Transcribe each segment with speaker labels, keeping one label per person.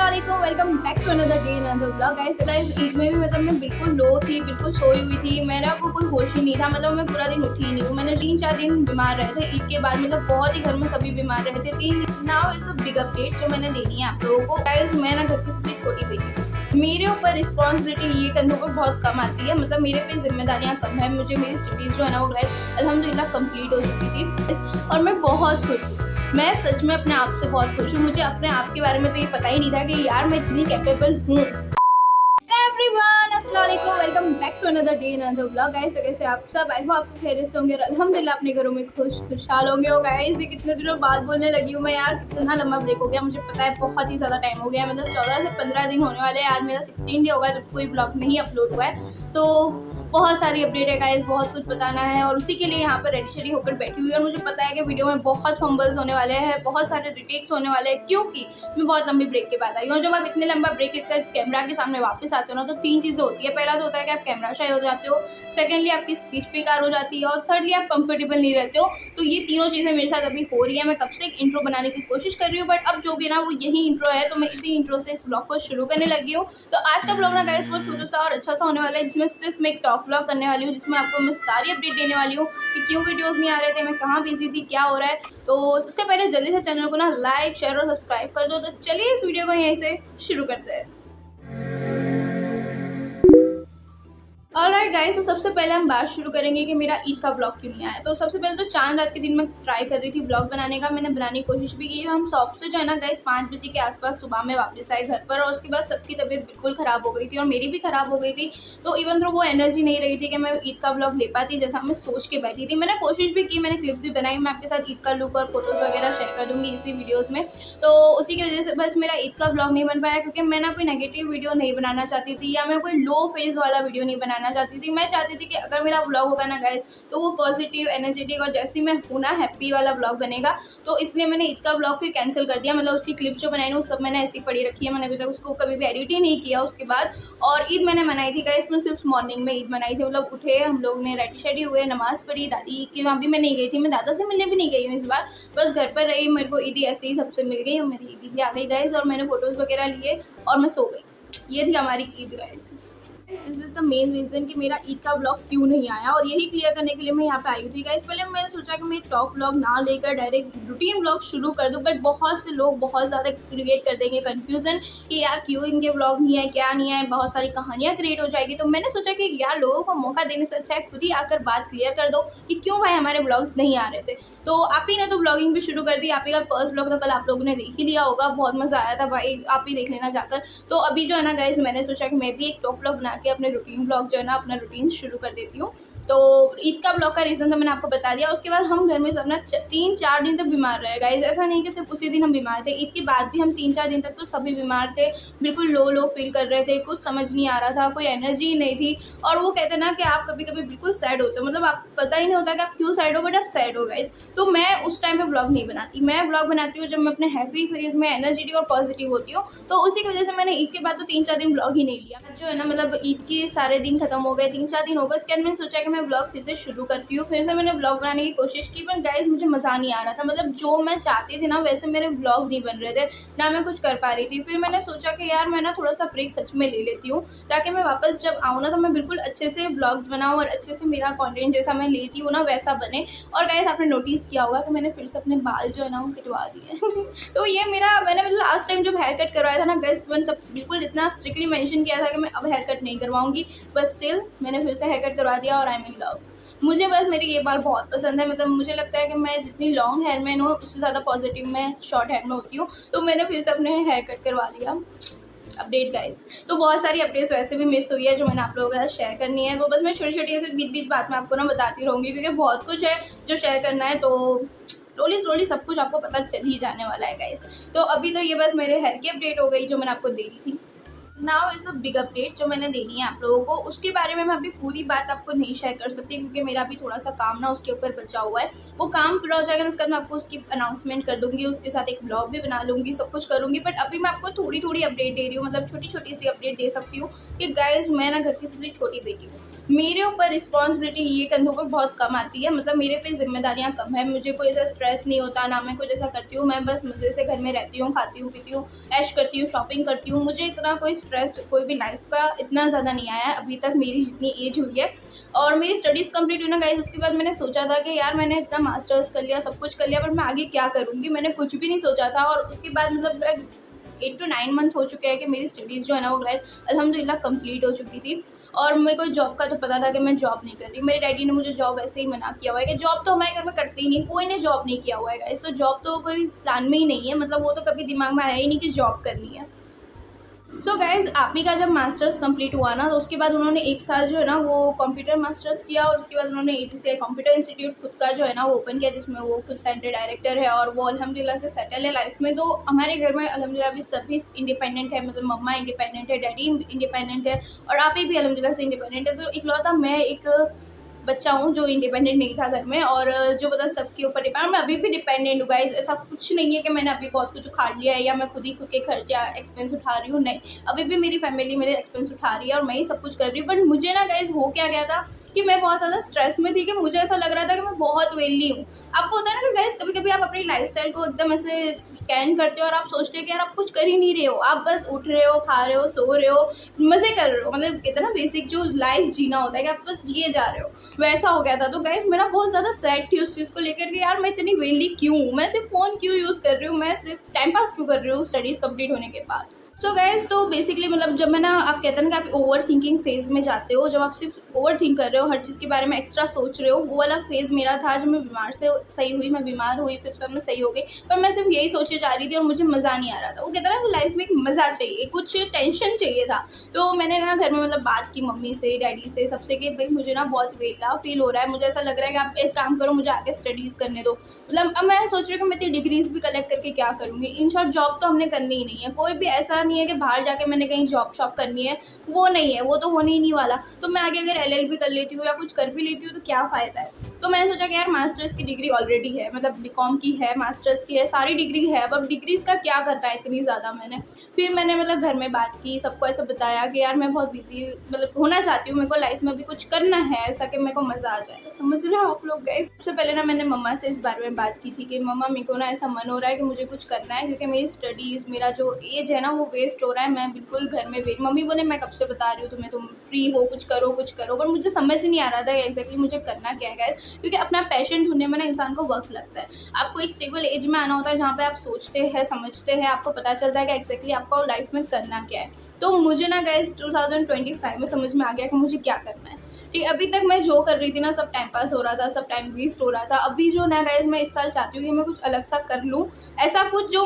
Speaker 1: अस्सलामुअलैकुम, welcome back to another day in another vlog. Guys Eid में भी मैं बिल्कुल लो थी, बिल्कुल सोई हुई थी। मेरा कोई होश ही नहीं था, मैं पूरा दिन उठी ही नहीं हूँ। मैंने 3-4 दिन बीमार रहे थे ईद के बाद, बहुत ही घर में सभी बीमार रहे थे 3 दिन। Now is a big update जो मैंने देनी है आप लोगों को। गाइस मैं ना घर की सबसे छोटी बेटी हूँ। मेरे ऊपर रिस्पॉन्सिबिलिटी ये कंधों पर बहुत कम आती है, मेरे पे जिम्मेदारियाँ कम है। मुझे मेरी स्टडीज़ जो है ना वो अल्हम्दुलिल्लाह कंप्लीट हो चुकी थी और मैं बहुत खुश हूँ। मैं सच में अपने आप से बहुत खुश हूँ। मुझे अपने आप के बारे में तो ये पता ही नहीं था कि यार मैं इतनी कैपेबल हूँ। एवरीवन, अस्सलाम वालेकुम, welcome back to another day in another vlog. Guys कैसे आप सब? आई होप आप खैरियत से होंगे, अल्हम्दुलिल्लाह अपने घरों में खुशहाल होंगे। हो गाइस ये कितने दिनों बाद बोलने लगी हूँ मैं यार, कितना लंबा ब्रेक हो गया मुझे पता है, बहुत ही ज़्यादा टाइम हो गया। 14 से 15 दिन होने वाले हैं। आज मेरा 16 डे होगा जब कोई ब्लॉग नहीं अपलोड हुआ है। तो बहुत सारी अपडेट है गाइस, बहुत कुछ बताना है और उसी के लिए यहाँ पर रेडी शेडी होकर बैठी हुई है। और मुझे पता है कि वीडियो में बहुत फंबल्स होने वाले हैं, बहुत सारे रिटेक्स होने वाले हैं, क्योंकि मैं बहुत लंबी ब्रेक के बाद आई हूँ। जब आप इतने लंबा ब्रेक लेकर कैमरा के सामने वापस आते हो ना, तो 3 चीज़ें होती है। पहला तो होता है कि आप कैमरा शाय हो जाते हो, सेकेंडली आपकी स्पीच बेकार हो जाती है और थर्डली आप कंफर्टेबल नहीं रहते हो। तो ये तीनों चीज़ें मेरे साथ अभी हो रही है। मैं कब से एक इंट्रो बनाने की कोशिश कर रही हूँ, बट अब जो भी ना वो यही इंट्रो है, तो मैं इसी इंट्रो से इस ब्लॉग को शुरू करने लगी हूँ। तो आज का ब्लॉग ना गाइस बहुत छोटा सा और अच्छा सा होने वाला है, जिसमें सिर्फ मैं एक टॉक ब्लॉग करने वाली हूँ, जिसमें आपको मैं सारी अपडेट देने वाली हूँ कि क्यों वीडियोस नहीं आ रहे थे, मैं कहाँ बिजी थी, क्या हो रहा है। तो उससे पहले जल्दी से चैनल को ना लाइक शेयर और सब्सक्राइब कर दो। तो चलिए इस वीडियो को यहीं से शुरू करते हैं। ऑलराइट गाइस, तो सबसे पहले हम बात शुरू करेंगे कि मेरा ईद का ब्लॉग क्यों नहीं आया। तो सबसे पहले तो चांद रात के दिन मैं ट्राई कर रही थी ब्लॉग बनाने का, मैंने बनाने की कोशिश भी की। हम शॉप से जो है ना गाइस 5 बजे के आसपास सुबह में वापस आए घर पर, और उसके बाद सबकी तबीयत बिल्कुल ख़राब हो गई थी और मेरी भी ख़राब हो गई थी। तो इवन तो वो एनर्जी नहीं रही थी कि मैं ईद का ब्लॉग ले पाती जैसा मैं सोच के बैठी थी। मैंने कोशिश भी की, मैंने क्लिप्स भी बनाई, मैं आपके साथ ईद का लुक और फोटोज़ वगैरह शेयर कर दूँगी इसी वीडियोज़ में। तो उसी की वजह से बस मेरा ईद का ब्लॉग नहीं बन पाया, क्योंकि मैं ना कोई नेगेटिव वीडियो नहीं बनाना चाहती थी, या मैं कोई लो फेज़ वाला वीडियो नहीं बनाना चाहती थी। मैं चाहती थी कि अगर मेरा ब्लॉग होगा ना गाइस, तो वो पॉजिटिव एनर्जेटिक और जैसी मैं हूँ ना हैप्पी वाला ब्लॉग बनेगा। तो इसलिए मैंने ईद का ब्लॉग फिर कैंसिल कर दिया। उसकी क्लिप्स जो बनाई ना वो सब मैंने ऐसी पड़ी रखी है, मैंने अभी तक उसको कभी भी एडिट ही नहीं किया उसके बाद। और ईद मैंने मनाई थी गाइस, मैं सिर्फ मॉर्निंग में ईद मनाई थी। उठे हम लोग ने, रेडी शेडी हुए, नमाज़ पढ़ी, दादी के वहाँ भी मैं नहीं गई थी, मैं दादा से मिलने भी नहीं गई हूँ इस बार, बस घर पर रही। मेरे को ईदी ऐसे ही सबसे मिल गई और मेरी ईदी भी आ गई गाइस, और मैंने फोटोज़ वगैरह लिए और मैं सो गई। ये थी हमारी Eid guys. This is the main reason कि मेरा ईद का ब्लॉग क्यों नहीं आया, और यही क्लियर करने के लिए मैं यहाँ पे आई थी गाइस। पहले मैंने सोचा कि मैं टॉप ब्लॉग ना लेकर डायरेक्ट रूटीन ब्लॉग शुरू कर दूँ, बट बहुत से लोग बहुत ज़्यादा क्रिएट कर देंगे कन्फ्यूज़न कि यार क्यों इनके ब्लॉग नहीं है, क्या नहीं है, बहुत सारी कहानियाँ क्रिएट हो जाएगी। तो मैंने सोचा कि यार लोगों को मौका देने से अच्छा है खुद ही आकर बात क्लियर कर दो कि क्यों भाई हमारे ब्लॉग्स नहीं आ रहे थे। तो आप ही ने तो ब्लॉगिंग भी शुरू कर दी, आप ही का फर्स्ट ब्लॉग तो कल आप लोगों ने देख ही लिया होगा, बहुत मज़ा आया था भाई, आप ही देख लेना जाकर। तो अभी जो है ना गाइस, मैंने सोचा कि मैं भी एक टॉप ब्लॉग बना के अपने रूटीन ब्लॉग जो है ना अपना रूटीन शुरू कर देती हूँ। तो ईद का ब्लॉग का रीज़न तो मैंने आपको बता दिया। उसके बाद हम घर में सब ना 3-4 दिन तक बीमार रहे गाइस। ऐसा नहीं कि सिर्फ उसी दिन हम बीमार थे, ईद के बाद भी हम 3-4 दिन तक तो सभी बीमार थे, बिल्कुल लो फील कर रहे थे, कुछ समझ नहीं आ रहा था, कोई एनर्जी ही नहीं थी। और वो कहते हैं ना कि आप कभी कभी बिल्कुल सैड होते हो, आप पता ही नहीं होता कि आप क्यों सैड हो, बट आप सैड हो गाइस। तो मैं उस टाइम पे ब्लॉग नहीं बनाती, मैं ब्लॉग बनाती हूँ जब मैं अपने हैप्पी फेज में एनर्जेटिक और पॉजिटिव होती हूँ। तो उसी की वजह से मैंने ईद के बाद तो 3-4 दिन ब्लॉग ही नहीं लिया। जो है ना ईद के सारे दिन खत्म हो गए, 3-4 दिन हो गए। इसके बाद मैंने सोचा कि मैं ब्लॉग फिर से शुरू करती हूँ। फिर से मैंने ब्लॉग बनाने की कोशिश की, पर गाइस मुझे मज़ा नहीं आ रहा था। जो मैं चाहती थी ना वैसे मेरे ब्लॉग नहीं बन रहे थे, ना मैं कुछ कर पा रही थी। फिर मैंने सोचा कि यार मैं ना थोड़ा सा ब्रेक सच में ले लेती हूँ, ताकि मैं वापस जब आऊँ ना तो मैं बिल्कुल अच्छे से ब्लॉग बनाऊँ और अच्छे से मेरा कंटेंट जैसा मैं लेती हूँ ना वैसा बने। और गाइस आपने नोटिस किया होगा कि मैंने फिर से अपने बाल जो है ना वो कटवा दिए तो ये मैंने लास्ट टाइम जब हेयर कट करवाया था ना गाइस, मैंने तब बिल्कुल इतना स्ट्रिक्टली मेंशन किया था कि मैं अब हेयर कट नहीं करवाऊंगी, बट स्टिल मैंने फिर से हेयर कट करवा दिया और आई एम इन लव। मुझे बस मेरे ये बाल बहुत पसंद है, मुझे लगता है कि मैं जितनी लॉन्ग हेयर में हूँ उससे ज़्यादा पॉजिटिव मैं शॉर्ट हेयर में होती हूँ। तो मैंने फिर से अपने हेयर कट करवा लिया। अपडेट गाइस, तो बहुत सारी अपडेट्स वैसे भी मिस हुई है जो मैंने आप लोगों के साथ शेयर करनी है। वो बस मैं छोटी छोटी ऐसे बीच बात में आपको ना बताती रहूँगी, क्योंकि बहुत कुछ है जो शेयर करना है। तो स्लोली सब कुछ आपको पता चल ही जाने वाला है गाइस। तो अभी तो ये बस मेरे हेयर की अपडेट हो गई जो मैंने आपको देनी थी। Now is a big update जो मैंने देनी है आप लोगों को, उसके बारे में मैं अभी पूरी बात आपको नहीं शेयर कर सकती, क्योंकि मेरा अभी थोड़ा सा काम ना उसके ऊपर बचा हुआ है। वो काम पूरा हो जाएगा ना, उसके बाद मैं आपको उसकी अनाउंसमेंट कर दूंगी, उसके साथ एक ब्लॉग भी बना लूँगी, सब कुछ करूँगी। बट अभी मैं आपको थोड़ी थोड़ी अपडेट दे रही हूँ, छोटी छोटी सी अपडेट दे सकती हूँ कि गाइज मैं ना घर की सबसे छोटी बेटी हूँ। मेरे ऊपर रिस्पॉन्सिबिलिटी ये कंधों पर बहुत कम आती है, मतलब मेरे पे जिम्मेदारियाँ कम है, मुझे कोई ऐसा स्ट्रेस नहीं होता, ना मैं कुछ ऐसा करती हूँ। मैं बस मज़े से घर में रहती हूँ, खाती हूँ, पीती हूँ, ऐश करती हूँ, शॉपिंग करती हूँ। मुझे इतना कोई स्ट्रेस कोई भी लाइफ का इतना ज़्यादा नहीं आया है अभी तक, मेरी जितनी एज हुई है। और मेरी स्टडीज़ कंप्लीट हुई ना गाइस, उसके बाद मैंने सोचा था कि यार मैंने इतना मास्टर्स कर लिया, सब कुछ कर लिया, पर मैं आगे क्या करूँगी, मैंने कुछ भी नहीं सोचा था। और उसके बाद मतलब 8 to 9 मंथ हो चुके हैं कि मेरी स्टडीज़ जो है ना वो गाइस अल्हम्दुलिल्लाह कंप्लीट हो चुकी थी। और मेरे को जॉब का तो पता था कि मैं जॉब नहीं कर रही। मेरे डैडी ने मुझे जॉब ऐसे ही मना किया हुआ है कि जॉब तो हमारे घर में करते ही नहीं, कोई ने जॉब नहीं किया हुआ है गाइस, तो जॉब तो कोई प्लान में ही नहीं है, मतलब वो तो कभी दिमाग में आया ही नहीं कि जॉब करनी है। सो गाइज आप ही का जब मास्टर्स कंप्लीट हुआ ना, तो उसके बाद उन्होंने 1 साल जो है ना वो कंप्यूटर मास्टर्स किया, और उसके बाद उन्होंने AGCI कंप्यूटर इंस्टीट्यूट खुद का जो है ना वो ओपन किया, जिसमें वो खुद सेंटर डायरेक्टर है और वो अल्हम्दुलिल्लाह से सेटल है लाइफ में। तो हमारे घर में अल्हम्दुलिल्लाह अभी सभी इंडिपेंडेंट है, मतलब मम्मा इंडिपेंडेंट है, डैडी इंडिपेंडेंट है, और आप ही भी अल्हम्दुलिल्लाह से इंडिपेंडेंट है। तो इकलौता मैं एक बच्चा हूँ जो इंडिपेंडेंट नहीं था घर में, और जो मतलब सबके ऊपर डिपेंड। मैं अभी भी डिपेंडेंट हूँ गाइज, ऐसा कुछ नहीं है कि मैंने अभी बहुत कुछ उखाड़ लिया है या मैं खुद ही खुद के खर्चा एक्सपेंस उठा रही हूँ, नहीं। अभी भी मेरी फैमिली मेरे एक्सपेंस उठा रही है और मैं ही सब कुछ कर रही हूँ। बट मुझे ना गाइज हो क्या गया था कि मैं बहुत ज़्यादा स्ट्रेस में थी, कि मुझे ऐसा लग रहा था कि मैं बहुत वेली हूँ। आपको होता है ना कि गाइज कभी कभी आप अपनी लाइफस्टाइल को एकदम ऐसे स्कैन करते हो और आप सोचते हो कि यार आप कुछ कर ही नहीं रहे हो, आप बस उठ रहे हो, खा रहे हो, सो रहे हो, मज़े कर रहे हो, मतलब कहते हैं ना बेसिक जो लाइफ जीना होता है कि आप बस जिए जा रहे हो, वैसा हो गया था। तो गाइज मेरा बहुत ज़्यादा सैड थी उस चीज़ को लेकर कि यार मैं इतनी वेली क्यों हूँ, मैं सिर्फ फ़ोन क्यों यूज़ कर रही हूँ, मैं सिर्फ टाइम पास क्यों कर रही हूँ स्टडीज़ कंप्लीट होने के बाद। तो गाइज तो बेसिकली मतलब जब मैं ना, आप कहते हैं ना कि आप ओवर थिंकिंग फेज़ में जाते हो, जब आप सिर्फ ओवर थिंक कर रहे हो, हर चीज़ के बारे में एक्स्ट्रा सोच रहे हो, वो वाला फेज़ मेरा था। जब मैं बीमार से सही हुई, मैं बीमार हुई, फिर उसके बाद मैं सही हो गई, पर मैं सिर्फ यही सोचे जा रही थी और मुझे मज़ा नहीं आ रहा था। वो कहता है ना लाइफ में एक मज़ा चाहिए, कुछ टेंशन चाहिए था। तो मैंने ना घर में मतलब बात की मम्मी से, डैडी से, सबसे कि भाई मुझे ना बहुत वेला फील हो रहा है, मुझे ऐसा लग रहा है कि आप एक काम करो, मुझे आगे स्टडीज़ करने दो। मतलब अब मैं सोच रही हूँ कि मैं इतनी डिग्रीज़ भी कलेक्ट करके क्या करूँगी। इन शॉर्ट जॉब तो हमने करनी ही नहीं है, कोई भी ऐसा नहीं है कि बाहर जाके मैंने कहीं जॉब शॉप करनी है, वो नहीं है, वो तो होने ही नहीं वाला। तो मैं आगे अगर LLB कर लेती हूँ या कुछ कर भी लेती हूँ तो क्या फ़ायदा है। तो मैंने सोचा कि यार मास्टर्स की डिग्री ऑलरेडी है, मतलब BCom की है, मास्टर्स की है, सारी डिग्री है, अब डिग्रीज़ का क्या करता है इतनी ज़्यादा। फिर मैंने मतलब घर में बात की, सबको ऐसा बताया कि यार मैं बहुत बिजी मतलब होना चाहती हूँ, मेरे को लाइफ में भी कुछ करना है ऐसा कि मेरे को मज़ा आ जाए। समझ रहे हो आप लोग गाइस। सबसे पहले ना मैंने मम्मा से इस बारे में बात की थी कि मम्मा मेरे को ना ऐसा मन हो रहा है कि मुझे कुछ करना है, क्योंकि मेरी स्टडीज़, मेरा जो एज है ना वो वेस्ट हो रहा है, मैं बिल्कुल घर में वेट। मम्मी बोले मैं कब से बता रही हूँ तुम्हें, तुम फ्री हो, कुछ करो कुछ करो, पर मुझे समझ नहीं आ रहा था एग्जैक्टली मुझे करना क्या है गाइस। क्योंकि अपना पैशन ढूंढने में ना इंसान को वक्त लगता है, आपको एक स्टेबल एज में आना होता है जहाँ पे आप सोचते हैं, समझते हैं, आपको पता चलता है कि एग्जैक्टली आपको लाइफ में करना क्या है। तो मुझे ना गाइस 2025 में समझ में आ गया कि मुझे क्या करना है। ठीक, अभी तक मैं जो कर रही थी ना सब टाइम पास हो रहा था, सब टाइम वेस्ट हो रहा था। अभी जो ना गाइस मैं इस साल चाहती हूँ कि मैं कुछ अलग सा कर लूँ, ऐसा कुछ जो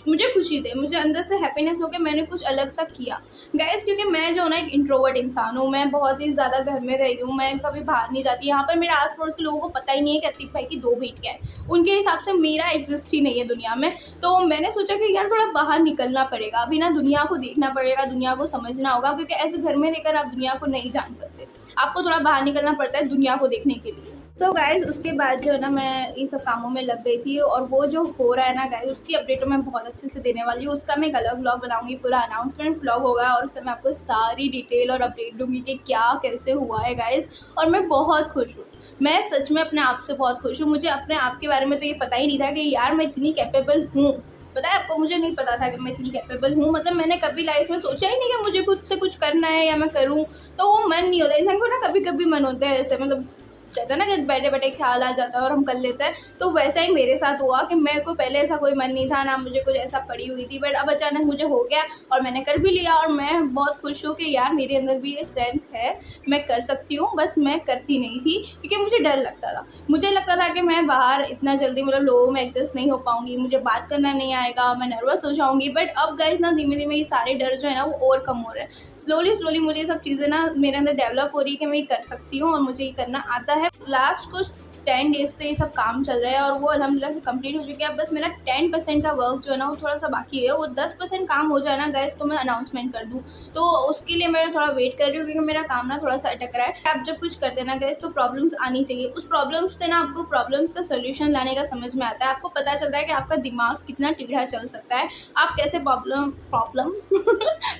Speaker 1: मुझे खुशी दे, मुझे अंदर से हैप्पीनेस हो कि मैंने कुछ अलग सा किया गाइस। क्योंकि मैं जो ना एक इंट्रोवर्ट इंसान हूँ, मैं बहुत ही ज़्यादा घर में रही हूँ, मैं कभी बाहर नहीं जाती। यहाँ पर मेरे आस पड़ोस के लोगों को पता ही नहीं है कि अतीक भाई की 2 बेटियाँ हैं, उनके हिसाब से मेरा एग्जिस्ट ही नहीं है दुनिया में। तो मैंने सोचा कि यार थोड़ा बाहर निकलना पड़ेगा, अभी ना दुनिया को देखना पड़ेगा, दुनिया को समझना होगा, क्योंकि ऐसे घर में रहकर आप दुनिया को नहीं जान सकते, आपको थोड़ा बाहर निकलना पड़ता है दुनिया को देखने के लिए। तो गाइज उसके बाद जो है ना मैं ये सब कामों में लग गई थी, और वो जो हो रहा है ना गाइज उसकी अपडेट मैं बहुत अच्छे से देने वाली हूँ। उसका मैं एक अलग ब्लॉग बनाऊंगी, पूरा अनाउंसमेंट ब्लॉग होगा, और उसमें मैं आपको सारी डिटेल और अपडेट दूंगी कि क्या कैसे हुआ है गाइज। और मैं बहुत खुश हूँ, मैं सच में अपने आप से बहुत खुश हूँ। मुझे अपने आप के बारे में तो ये पता ही नहीं था कि यार मैं इतनी कैपेबल हूँ। पता है आपको, मुझे नहीं पता था कि मैं इतनी कैपेबल हूँ। मतलब मैंने कभी लाइफ में सोचा ही नहीं कि मुझे खुद से कुछ करना है या मैं करूँ। तो वो मन नहीं होता इंसान को ना, कभी कभी मन होता है ऐसे, मतलब कहते हैं ना कि बैठे बैठे ख्याल आ जाता है और हम कर लेते हैं। तो वैसा ही मेरे साथ हुआ कि मेरे को पहले ऐसा कोई मन नहीं था, ना मुझे कुछ ऐसा पड़ी हुई थी, बट अब अचानक मुझे हो गया और मैंने कर भी लिया। और मैं बहुत खुश हूँ कि यार मेरे अंदर भी ये स्ट्रेंथ है, मैं कर सकती हूँ, बस मैं करती नहीं थी क्योंकि मुझे डर लगता था। मुझे लगता था कि मैं बाहर इतना जल्दी मतलब लोगों में एडजस्ट नहीं हो पाऊंगी, मुझे बात करना नहीं आएगा, मैं नर्वस हो जाऊँगी। बट अब गाइस ना धीमे धीमे ये सारे डर जो है ना वो ओवरकम हो रहे हैं। स्लोली मुझे ये सब चीज़ें ना मेरे अंदर डेवलप हो रही है कि मैं ये कर सकती हूँ और मुझे ये करना आता है। लास्ट कुछ 10 डेज़ से ये सब काम चल रहा है और वो अल्हम्दुलिल्लाह से कंप्लीट हो चुकी है। अब बस मेरा 10% का वर्क जो है ना वो थोड़ा सा बाकी है। वो 10% काम हो जाए ना गाइस तो मैं अनाउंसमेंट कर दूँ, तो उसके लिए मैं थोड़ा वेट कर रही हूँ क्योंकि मेरा काम ना थोड़ा सा अटक रहा है। आप जब कुछ करते हैं ना गाइस तो प्रॉब्लम्स आनी चाहिए। उस प्रॉब्लम्स से ना आपको प्रॉब्लम्स का सोल्यूशन लाने का समझ में आता है। आपको पता चलता है कि आपका दिमाग कितना टेढ़ा चल सकता है, आप कैसे प्रॉब्लम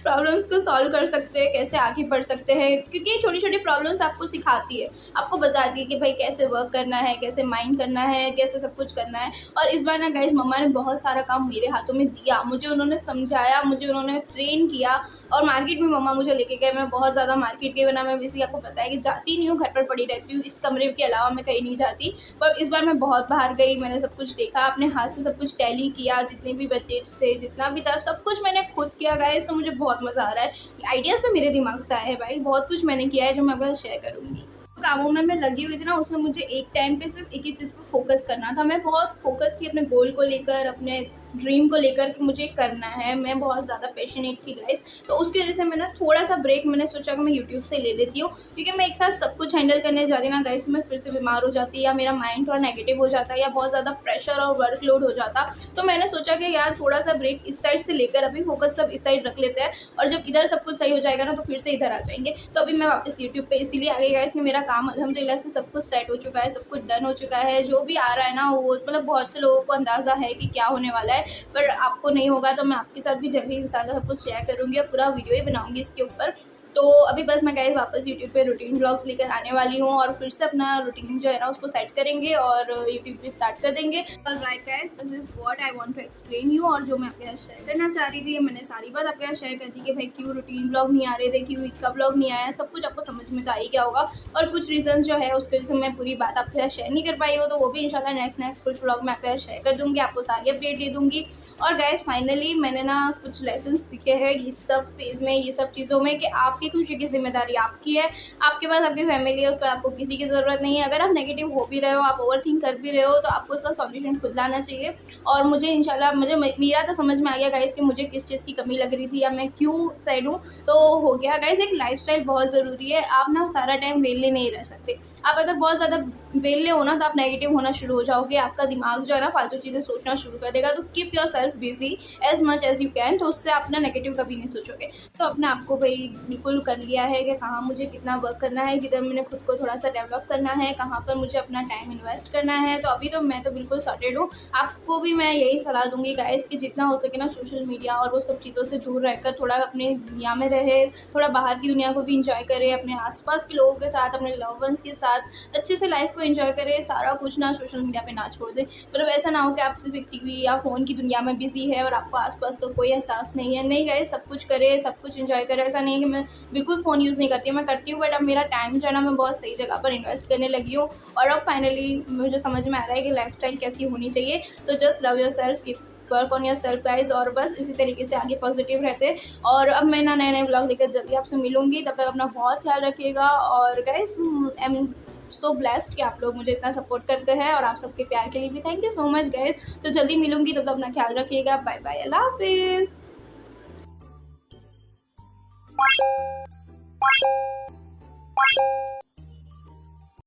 Speaker 1: प्रॉब्लम्स को सॉल्व कर सकते हैं, कैसे आगे बढ़ सकते हैं, क्योंकि छोटी-छोटी प्रॉब्लम्स आपको सिखाती है, आपको बताती है कि भाई कैसे वर्क करना है, कैसे माइंड करना है, कैसे सब कुछ करना है। और इस बार ना गाइस मम्मा ने बहुत सारा काम मेरे हाथों में दिया, मुझे उन्होंने समझाया, मुझे उन्होंने ट्रेन किया और मार्केट में मम्मा मुझे लेके गए। मैं बहुत ज़्यादा मार्केट गई, वरना मैं वैसे आपको पता है कि जाती नहीं हूँ, घर पर पड़ी रहती हूँ, इस कमरे के अलावा मैं कहीं नहीं जाती। पर इस बार मैं बहुत बाहर गई, मैंने सब कुछ देखा, अपने हाथ से सब कुछ टैली किया, जितने भी बजट से जितना भी था सब कुछ मैंने खुद किया गाइस। तो मुझे बहुत मज़ा आ रहा है, आइडियाज़ भी मेरे दिमाग से आए हैं भाई, बहुत कुछ मैंने किया है जो मैं आपके साथ शेयर करूँगी। कामों में मैं लगी हुई थी ना, उसमें मुझे एक टाइम पे सिर्फ एक ही चीज़ पे फोकस करना था। मैं बहुत फोकस थी अपने गोल को लेकर, अपने ड्रीम को लेकर कि मुझे करना है। मैं बहुत ज़्यादा पैशनेट थी गाइस, तो उसकी वजह से मैं ना थोड़ा सा ब्रेक मैंने सोचा कि मैं यूट्यूब से ले लेती हूँ, क्योंकि मैं एक साथ सब कुछ हैंडल करने जाती ना गाइस तो मैं फिर से बीमार हो जाती, या मेरा माइंड थोड़ा नेगेटिव हो जाता, या बहुत ज़्यादा प्रेशर और वर्कलोड हो जाता। तो मैंने सोचा कि यार थोड़ा सा ब्रेक इस साइड से लेकर अभी फोकस सब इस साइड रख लेते हैं, और जब इधर सब कुछ सही हो जाएगा ना तो फिर से इधर आ जाएंगे। तो अभी मैं वापस यूट्यूब पे इसीलिए आ गई गाइस कि मेरा काम अल्हम्दुलिल्लाह से सब कुछ सेट हो चुका है, सब कुछ डन हो चुका है। जो भी आ रहा है ना वो मतलब बहुत से लोगों को अंदाज़ा है कि क्या होने वाला है, पर आपको नहीं होगा तो मैं आपके साथ भी जल्दी इंशाल्लाह सब कुछ शेयर करूँगी और पूरा वीडियो ही बनाऊँगी इसके ऊपर। तो अभी बस मैं गाइस वापस यूट्यूब पे रूटीन व्लॉग्स लेकर आने वाली हूँ और फिर से अपना रूटीन जो है ना उसको सेट करेंगे और यूट्यूब पे स्टार्ट कर देंगे। Alright guys, this is what I want to explain you, और जो मैं आपके साथ शेयर करना चाह रही थी मैंने सारी बात आपके साथ शेयर कर दी कि भाई क्यों रूटीन व्लॉग नहीं आ रहे थे, क्यों ईद का व्लॉग नहीं आया, सब कुछ आपको समझ में तो आ ही गया होगा। और कुछ रीजन जो है उसके वजह से मैं पूरी बात आपके साथ शेयर नहीं कर पाई हो, तो वो भी इंशाल्लाह नेक्स्ट कुछ व्लॉग में आपके साथ शेयर कर दूँगी, आपको सारी अपडेट दे दूँगी। और गाइस फाइनली मैंने ना कुछ लेसन सीखे हैं ये सब फेज़ में, ये सब चीज़ों में, कि आपकी खुशी की ज़िम्मेदारी आपकी है। आपके पास आपकी फैमिली है, उस पर आपको किसी की ज़रूरत नहीं है। अगर आप नेगेटिव हो भी रहे हो, आप ओवरथिंक कर भी रहे हो, तो आपको उसका सॉल्यूशन खुद लाना चाहिए। और मुझे इंशाल्लाह मेरा तो समझ में आ गया गाइस कि मुझे किस चीज़ की कमी लग रही थी या मैं क्यों सैड हूँ, तो हो गया गाइस। एक लाइफ़स्टाइल बहुत ज़रूरी है, आप ना सारा टाइम वेले नहीं रह सकते। आप अगर बहुत ज़्यादा वेले हो ना तो आप नेगेटिव होना शुरू हो जाओगे, आपका दिमाग जो है ना फालतू चीज़ें सोचना शुरू कर देगा। तो keep yourself busy as much as you can, तो उससे आप ना नेगेटिव कभी नहीं सोचोगे। तो अपने आप को भाई बिल्कुल कर लिया है कि कहाँ मुझे कितना वर्क करना है, किधर मैंने खुद को थोड़ा सा डेवलप करना है, कहाँ पर मुझे अपना टाइम इन्वेस्ट करना है। तो अभी तो मैं तो बिल्कुल सॉर्टेड हूँ। आपको भी मैं यही सलाह दूंगी गाइस कि जितना हो सके ना सोशल मीडिया और वो सब चीज़ों से दूर रहकर थोड़ा अपनी दुनिया में रहे, थोड़ा बाहर की दुनिया को भी इंजॉय करे, अपने आसपास के लोगों के साथ, अपने लव वंस के साथ अच्छे से लाइफ को एंजॉय करे। सारा कुछ ना सोशल मीडिया पे ना छोड़ दे। मतलब ऐसा ना हो कि आप सिर्फ एक टीवी या फ़ोन की दुनिया में बिजी है और आपको आसपास तो कोई एहसास नहीं है। नहीं गाइस, सब कुछ करे, सब कुछ एंजॉय करे। ऐसा नहीं है कि मैं बिल्कुल फ़ोन यूज़ नहीं करती, मैं करती हूँ, बट अब मेरा टाइम जो है ना मैं बहुत सही जगह पर इन्वेस्ट करने लगी हूँ। और अब फाइनली मुझे समझ में आ रहा है कि लाइफस्टाइल कैसी होनी चाहिए। तो just love yourself, keep work on your self guys, और बस इसी तरीके से आगे पॉजिटिव रहते। और अब मैं ना नए नए ब्लॉग लेकर जल्दी आपसे मिलूंगी, तब तक अपना बहुत ख्याल रखिएगा। और guys I am so blessed कि आप लोग मुझे इतना सपोर्ट करते हैं, और आप सबके प्यार के लिए भी thank you so much guys. तो जल्दी मिलूंगी, तब तक अपना ख्याल रखिएगा। बाय बाय, अल्लाह हाफिज़।